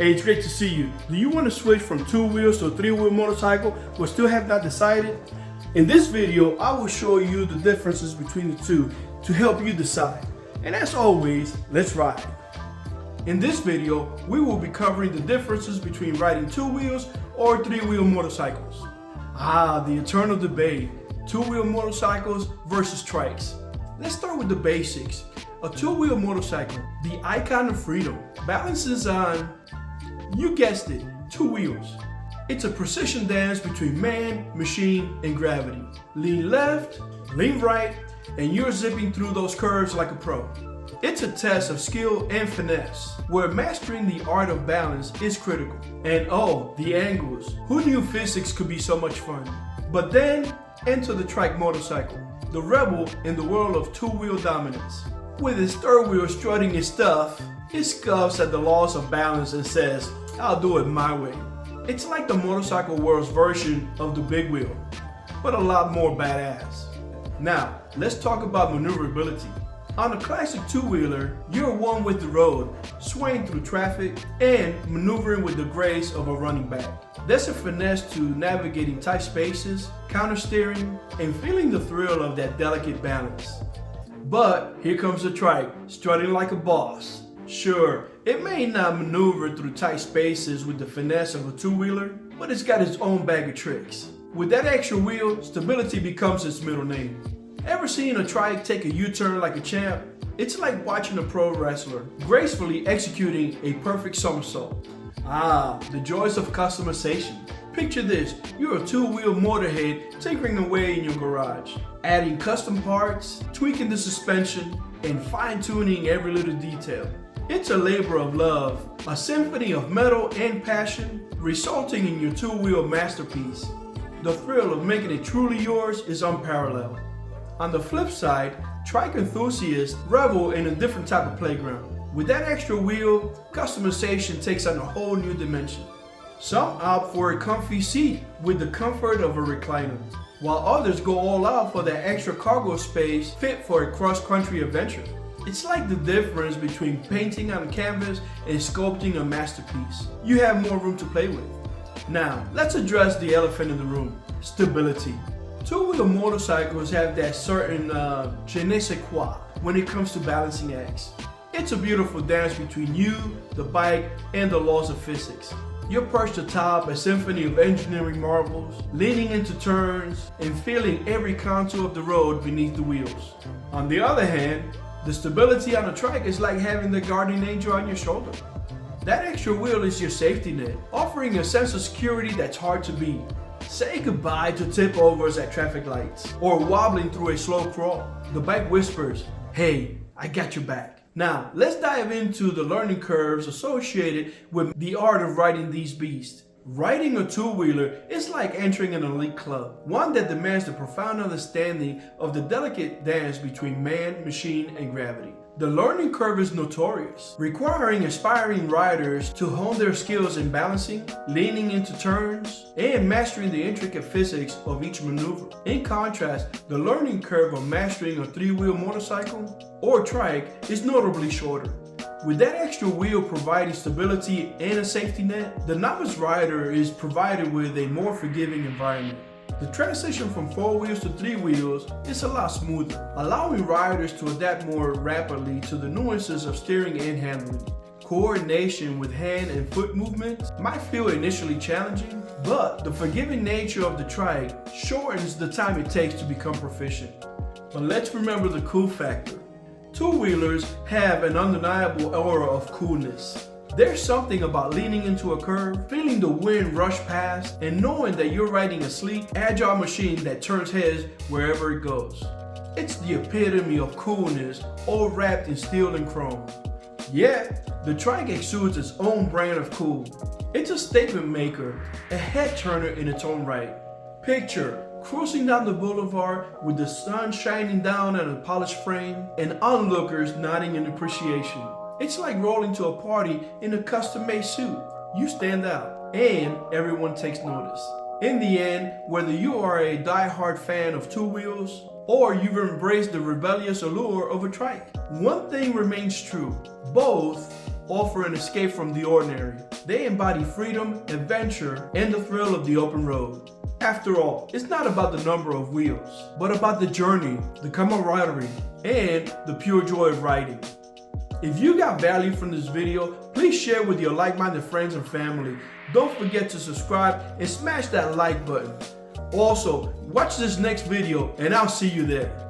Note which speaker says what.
Speaker 1: Hey, it's great to see you. Do you want to switch from 2 wheels to a 3-wheel motorcycle but still have not decided? In this video, I will show you the differences between the two to help you decide. And as always, let's ride. In this video, we will be covering the differences between riding 2 wheels or 3-wheel motorcycles. The eternal debate, 2-wheel motorcycles versus trikes. Let's start with the basics. A 2-wheel motorcycle, the icon of freedom, balances on, you guessed it, 2 wheels. It's a precision dance between man, machine, and gravity. Lean left, lean right, and you're zipping through those curves like a pro. It's a test of skill and finesse, where mastering the art of balance is critical. And oh, the angles. Who knew physics could be so much fun? But then, enter the trike motorcycle, the rebel in the world of 2-wheel dominance. With his 3rd wheel strutting his stuff, he scoffs at the laws of balance and says, "I'll do it my way." It's like the motorcycle world's version of the big wheel, but a lot more badass. Now, let's talk about maneuverability. On a classic 2-wheeler, you're one with the road, swaying through traffic and maneuvering with the grace of a running back. There's a finesse to navigating tight spaces, counter-steering, and feeling the thrill of that delicate balance. But here comes the trike, strutting like a boss. Sure, it may not maneuver through tight spaces with the finesse of a 2-wheeler, but it's got its own bag of tricks. With that extra wheel, stability becomes its middle name. Ever seen a trike take a U-turn like a champ? It's like watching a pro wrestler gracefully executing a perfect somersault. The joys of customization. Picture this, you're a 2-wheel motorhead tinkering away in your garage, adding custom parts, tweaking the suspension, and fine-tuning every little detail. It's a labor of love, a symphony of metal and passion, resulting in your 2-wheel masterpiece. The thrill of making it truly yours is unparalleled. On the flip side, trike enthusiasts revel in a different type of playground. With that extra wheel, customization takes on a whole new dimension. Some opt for a comfy seat with the comfort of a recliner, while others go all out for that extra cargo space fit for a cross-country adventure. It's like the difference between painting on a canvas and sculpting a masterpiece. You have more room to play with. Now, let's address the elephant in the room, stability. 2-wheel motorcycles have that certain je ne sais quoi when it comes to balancing acts. It's a beautiful dance between you, the bike, and the laws of physics. You're perched atop a symphony of engineering marvels, leaning into turns, and feeling every contour of the road beneath the wheels. On the other hand, the stability on a trike is like having the guardian angel on your shoulder. That extra wheel is your safety net, offering a sense of security that's hard to beat. Say goodbye to tip-overs at traffic lights, or wobbling through a slow crawl. The bike whispers, "Hey, I got your back." Now, let's dive into the learning curves associated with the art of riding these beasts. Riding a 2-wheeler is like entering an elite club, one that demands the profound understanding of the delicate dance between man, machine, and gravity. The learning curve is notorious, requiring aspiring riders to hone their skills in balancing, leaning into turns, and mastering the intricate physics of each maneuver. In contrast, the learning curve of mastering a 3-wheel motorcycle or trike is notably shorter. With that extra wheel providing stability and a safety net, the novice rider is provided with a more forgiving environment. The transition from 4 wheels to 3 wheels is a lot smoother, allowing riders to adapt more rapidly to the nuances of steering and handling. Coordination with hand and foot movements might feel initially challenging, but the forgiving nature of the trike shortens the time it takes to become proficient. But let's remember the cool factor. 2-wheelers have an undeniable aura of coolness. There's something about leaning into a curve, feeling the wind rush past, and knowing that you're riding a sleek, agile machine that turns heads wherever it goes. It's the epitome of coolness, all wrapped in steel and chrome. Yet, the trike exudes its own brand of cool. It's a statement maker, a head turner in its own right. Picture cruising down the boulevard with the sun shining down on a polished frame and onlookers nodding in appreciation. It's like rolling to a party in a custom-made suit. You stand out, and everyone takes notice. In the end, whether you are a die-hard fan of 2 wheels or you've embraced the rebellious allure of a trike, one thing remains true. Both offer an escape from the ordinary. They embody freedom, adventure, and the thrill of the open road. After all, it's not about the number of wheels, but about the journey, the camaraderie, and the pure joy of riding. If you got value from this video, please share with your like-minded friends and family. Don't forget to subscribe and smash that like button. Also, watch this next video and I'll see you there.